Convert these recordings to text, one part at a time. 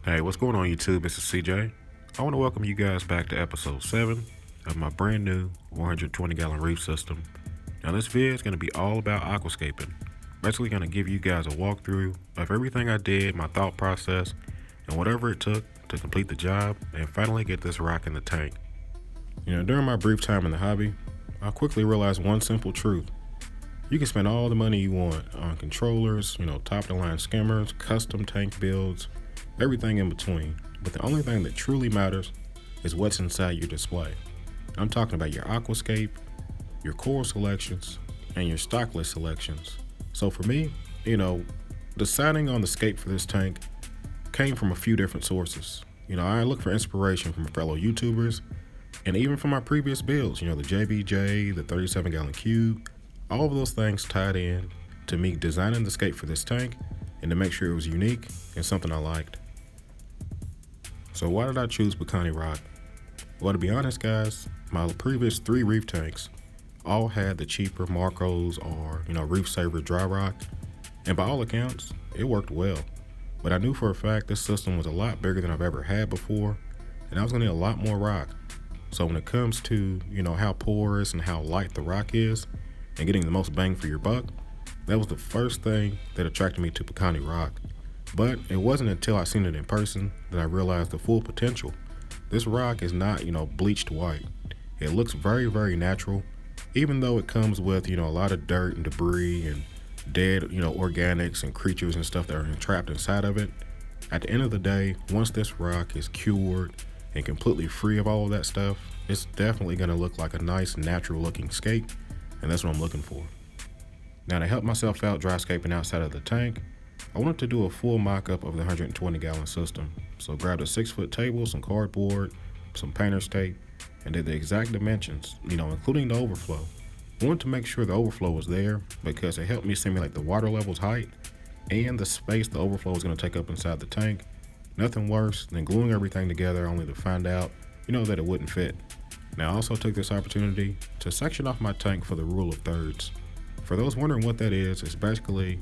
Hey, what's going on YouTube? This is CJ. I want to welcome you guys back to episode 7 of my brand new 120 gallon reef system. Now this video is going to be all about aquascaping. Basically going to give you guys a walkthrough of everything I did, my thought process, and whatever it took to complete the job and finally get this rock in the tank. During my brief time in the hobby, I quickly realized one simple truth. You can spend all the money you want on controllers, top of the line skimmers, custom tank builds, everything in between, but the only thing that truly matters is what's inside your display. I'm talking about your aquascape, your coral selections, and your stockless selections. So for me, deciding on the scape for this tank came from a few different sources. I looked for inspiration from fellow YouTubers and even from my previous builds, the JBJ, the 37 gallon cube, all of those things tied in to me designing the scape for this tank and to make sure it was unique and something I liked. So why did I choose Pukani rock? Well, to be honest guys, my previous 3 reef tanks all had the cheaper Marcos or Reef Saver dry rock, and by all accounts it worked well, but I knew for a fact this system was a lot bigger than I've ever had before, and I was gonna need a lot more rock. So when it comes to how porous and how light the rock is and getting the most bang for your buck, that was the first thing that attracted me to Pukani rock. But it wasn't until I seen it in person that I realized the full potential. This rock is not, bleached white. It looks very, very natural, even though it comes with, a lot of dirt and debris and dead, organics and creatures and stuff that are entrapped inside of it. At the end of the day, once this rock is cured and completely free of all of that stuff, it's definitely gonna look like a nice, natural looking scape, and that's what I'm looking for. Now to help myself out dry scaping outside of the tank, I wanted to do a full mock-up of the 120 gallon system. So grabbed a 6-foot table, some cardboard, some painter's tape, and did the exact dimensions, including the overflow. I wanted to make sure the overflow was there because it helped me simulate the water level's height and the space the overflow was going to take up inside the tank. Nothing worse than gluing everything together only to find out, that it wouldn't fit. Now I also took this opportunity to section off my tank for the rule of thirds. For those wondering what that is, it's basically,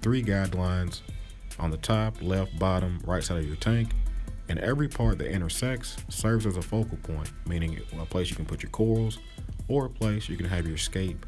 3 guidelines on the top, left, bottom, right side of your tank, and every part that intersects serves as a focal point, meaning a place you can put your corals or a place you can have your scape,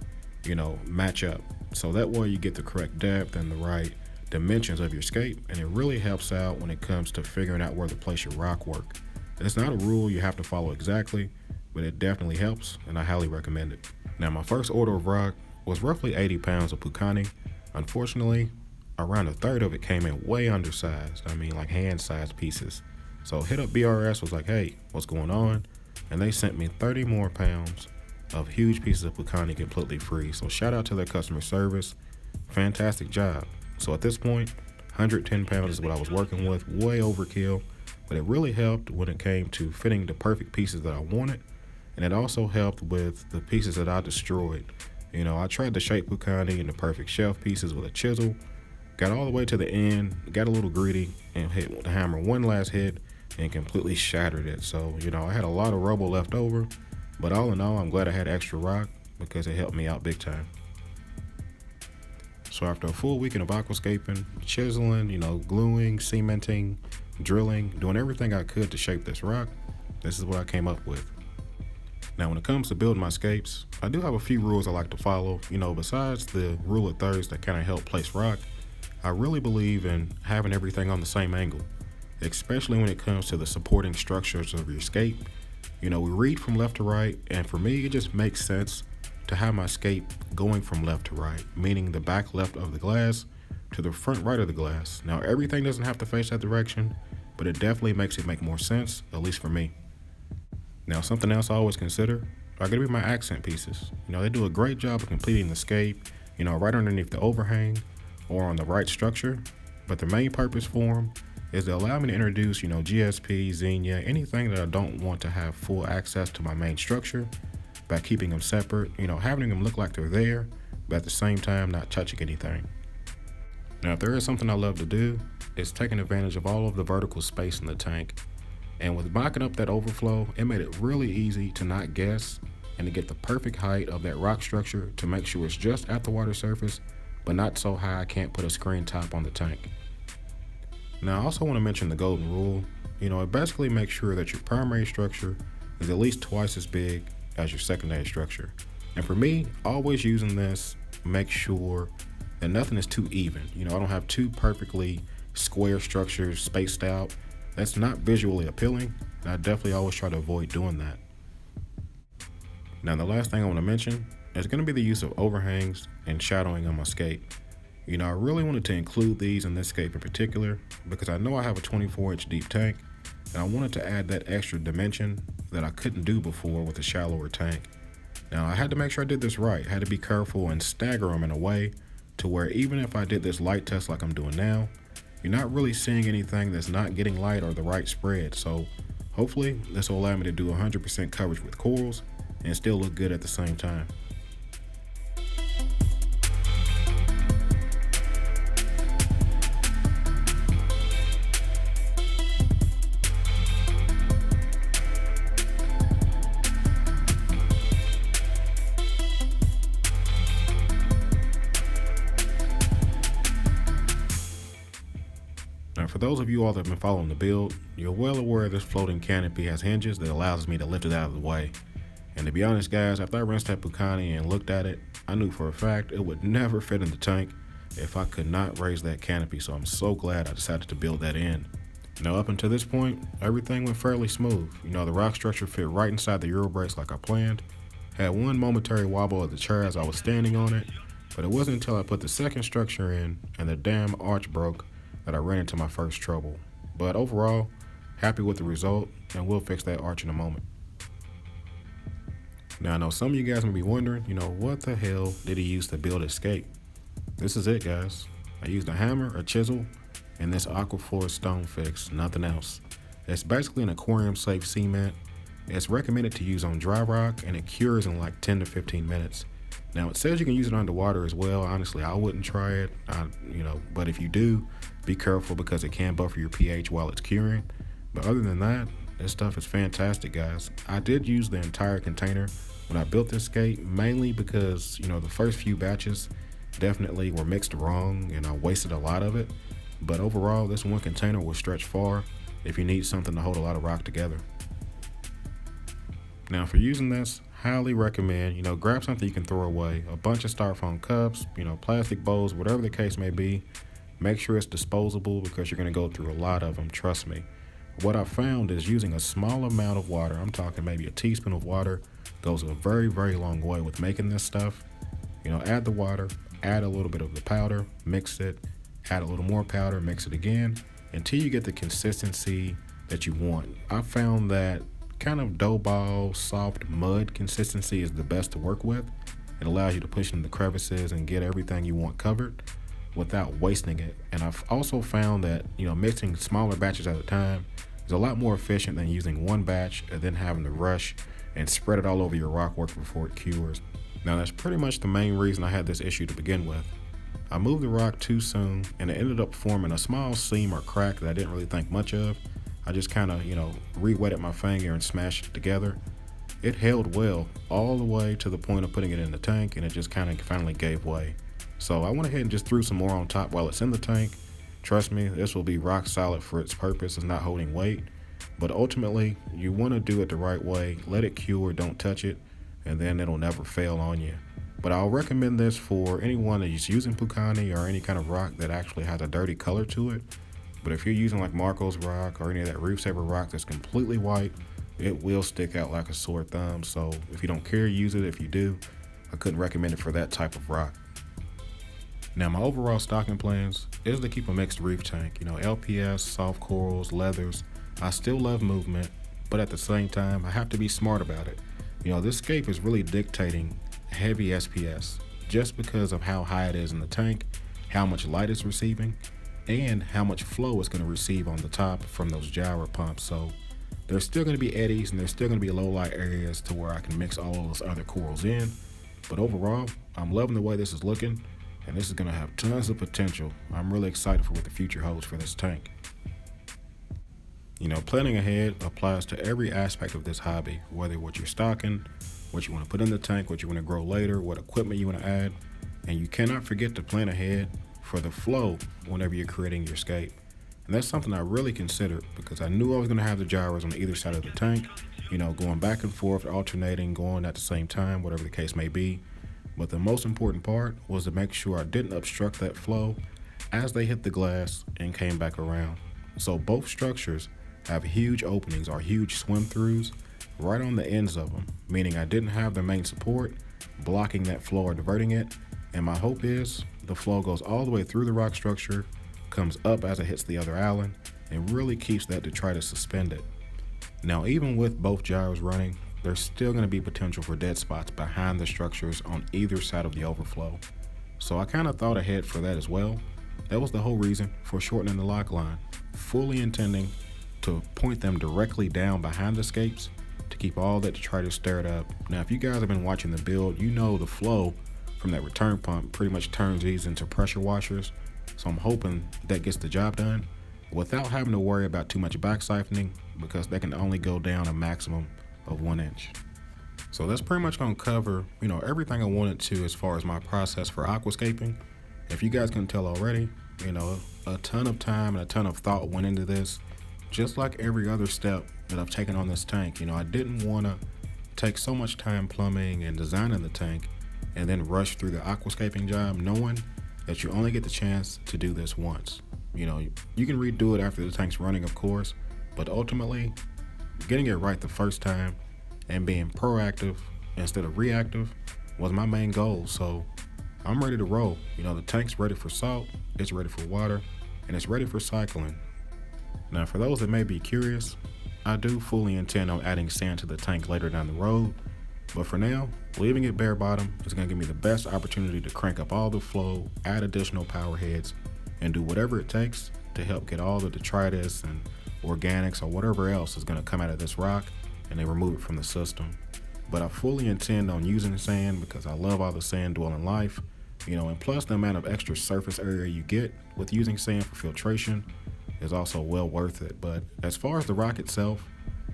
match up. So that way you get the correct depth and the right dimensions of your scape, and it really helps out when it comes to figuring out where to place your rock work. It's not a rule you have to follow exactly, but it definitely helps, and I highly recommend it. Now my first order of rock was roughly 80 pounds of Pukani. Unfortunately, around a third of it came in way undersized. Like hand-sized pieces. So hit up BRS, was like, hey, what's going on? And they sent me 30 more pounds of huge pieces of Pukani completely free. So shout out to their customer service. Fantastic job. So at this point, 110 pounds is what I was working with, way overkill, but it really helped when it came to fitting the perfect pieces that I wanted. And it also helped with the pieces that I destroyed. I tried to shape Pukani into perfect shelf pieces with a chisel, got all the way to the end, got a little greedy, and hit the hammer one last hit and completely shattered it. So, I had a lot of rubble left over, but all in all, I'm glad I had extra rock because it helped me out big time. So after a full weekend of aquascaping, chiseling, gluing, cementing, drilling, doing everything I could to shape this rock, this is what I came up with. Now when it comes to building my scapes, I do have a few rules I like to follow. Besides the rule of thirds that kind of help place rock, I really believe in having everything on the same angle, especially when it comes to the supporting structures of your scape. We read from left to right, and for me it just makes sense to have my scape going from left to right, meaning the back left of the glass to the front right of the glass. Now everything doesn't have to face that direction, but it definitely makes it make more sense, at least for me. Now something else I always consider are going to be my accent pieces. They do a great job of completing the scape, right underneath the overhang or on the right structure, but the main purpose for them is to allow me to introduce, GSP, Xenia, anything that I don't want to have full access to my main structure by keeping them separate, having them look like they're there, but at the same time not touching anything. Now if there is something I love to do, it's taking advantage of all of the vertical space in the tank. And with mocking up that overflow, it made it really easy to not guess and to get the perfect height of that rock structure to make sure it's just at the water surface, but not so high I can't put a screen top on the tank. Now I also want to mention the golden rule. It basically makes sure that your primary structure is at least twice as big as your secondary structure. And for me, always using this, make sure that nothing is too even. I don't have two perfectly square structures spaced out. That's not visually appealing, and I definitely always try to avoid doing that. Now the last thing I want to mention is going to be the use of overhangs and shadowing on my scape. I really wanted to include these in this scape in particular because I know I have a 24-inch deep tank, and I wanted to add that extra dimension that I couldn't do before with a shallower tank. Now I had to make sure I did this right. I had to be careful and stagger them in a way to where even if I did this light test like I'm doing now, you're not really seeing anything that's not getting light or the right spread. So hopefully this will allow me to do 100% coverage with corals and still look good at the same time. Now, for those of you all that have been following the build, you're well aware this floating canopy has hinges that allows me to lift it out of the way. And to be honest guys, after I rinsed that Pukani and looked at it, I knew for a fact it would never fit in the tank if I could not raise that canopy, so I'm so glad I decided to build that in. Now up until this point, everything went fairly smooth. The rock structure fit right inside the Euro brace like I planned. Had one momentary wobble of the chair as I was standing on it, but it wasn't until I put the second structure in and the damn arch broke that I ran into my first trouble. But overall, happy with the result, and we'll fix that arch in a moment. Now I know some of you guys may be wondering, what the hell did he use to build his scape? This is it guys. I used a hammer, a chisel, and this Aquaforest stone fix, nothing else. It's basically an aquarium safe cement. It's recommended to use on dry rock and it cures in like 10 to 15 minutes. Now it says you can use it underwater as well. Honestly, I wouldn't try it, but if you do, be careful because it can buffer your pH while it's curing. But other than that, this stuff is fantastic guys. I did use the entire container when I built this scape, mainly because, the first few batches definitely were mixed wrong and I wasted a lot of it. But overall, this one container will stretch far if you need something to hold a lot of rock together. Now for using this, highly recommend, grab something you can throw away, a bunch of styrofoam cups, plastic bowls, whatever the case may be. Make sure it's disposable because you're going to go through a lot of them, trust me. What I found is using a small amount of water, I'm talking maybe a teaspoon of water, goes a very, very long way with making this stuff. Add the water, add a little bit of the powder, mix it, add a little more powder, mix it again, until you get the consistency that you want. I found that kind of dough ball, soft mud consistency is the best to work with. It allows you to push in the crevices and get everything you want covered without wasting it. And I've also found that, mixing smaller batches at a time is a lot more efficient than using one batch and then having to rush and spread it all over your rock work before it cures. Now that's pretty much the main reason I had this issue to begin with. I moved the rock too soon and it ended up forming a small seam or crack that I didn't really think much of. I just kind of, re-wetted my finger and smashed it together. It held well all the way to the point of putting it in the tank, and it just kind of finally gave way. So I went ahead and just threw some more on top while it's in the tank. Trust me, this will be rock solid for its purpose. It's not holding weight, but ultimately you want to do it the right way. Let it cure, don't touch it, and then it'll never fail on you. But I'll recommend this for anyone that is using Pukani or any kind of rock that actually has a dirty color to it. But if you're using like Marco's rock or any of that Reef rock that's completely white, it will stick out like a sore thumb. So if you don't care, use it. If you do, I couldn't recommend it for that type of rock. Now my overall stocking plans is to keep a mixed reef tank, LPS, soft corals, leathers. I still love movement, but at the same time, I have to be smart about it. This scape is really dictating heavy SPS just because of how high it is in the tank, how much light it's receiving, and how much flow it's going to receive on the top from those gyro pumps. So there's still going to be eddies and there's still going to be low light areas to where I can mix all of those other corals in. But overall, I'm loving the way this is looking, and this is going to have tons of potential. I'm really excited for what the future holds for this tank. Planning ahead applies to every aspect of this hobby, whether what you're stocking, what you want to put in the tank, what you want to grow later, what equipment you want to add. And you cannot forget to plan ahead for the flow whenever you're creating your scape. And that's something I really considered because I knew I was going to have the gyros on either side of the tank, going back and forth, alternating, going at the same time, whatever the case may be. But the most important part was to make sure I didn't obstruct that flow as they hit the glass and came back around. So both structures have huge openings or huge swim throughs right on the ends of them, meaning I didn't have the main support blocking that flow or diverting it. And my hope is the flow goes all the way through the rock structure, comes up as it hits the other island, and really keeps that detritus suspended. Now, even with both gyros running, there's still going to be potential for dead spots behind the structures on either side of the overflow. So I kind of thought ahead for that as well. That was the whole reason for shortening the lock line, fully intending to point them directly down behind the scapes to keep all that detritus stirred up. Now, if you guys have been watching the build, you know the flow from that return pump pretty much turns these into pressure washers. So I'm hoping that gets the job done without having to worry about too much back siphoning, because they can only go down a maximum of 1 inch. So that's pretty much going to cover, everything I wanted to as far as my process for aquascaping. If you guys can tell already, a ton of time and a ton of thought went into this, just like every other step that I've taken on this tank. I didn't want to take so much time plumbing and designing the tank and then rush through the aquascaping job knowing that you only get the chance to do this once. You can redo it after the tank's running, of course, but ultimately getting it right the first time and being proactive instead of reactive was my main goal. So I'm ready to roll. The tank's ready for salt, it's ready for water, and it's ready for cycling. Now, for those that may be curious, I do fully intend on adding sand to the tank later down the road, but for now, leaving it bare bottom is going to give me the best opportunity to crank up all the flow, add additional power heads, and do whatever it takes to help get all the detritus and organics or whatever else is going to come out of this rock and then remove it from the system. But I fully intend on using sand because I love all the sand dwelling life, and plus the amount of extra surface area you get with using sand for filtration is also well worth it. But as far as the rock itself,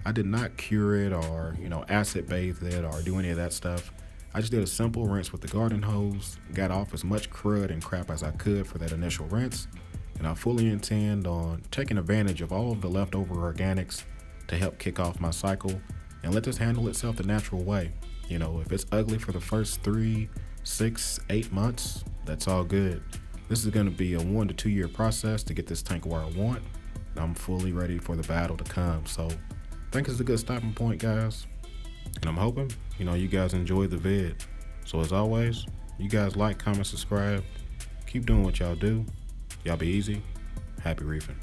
I did not cure it or, acid bathe it or do any of that stuff. I just did a simple rinse with the garden hose, got off as much crud and crap as I could for that initial rinse, and I fully intend on taking advantage of all of the leftover organics to help kick off my cycle and let this handle itself the natural way. If it's ugly for the first 3, 6, 8 months, that's all good. This is going to be a 1 to 2 year process to get this tank where I want, and I'm fully ready for the battle to come. So I think it's a good stopping point, guys. And I'm hoping, you guys enjoyed the vid. So as always, you guys like, comment, subscribe. Keep doing what y'all do. Y'all be easy. Happy reefing.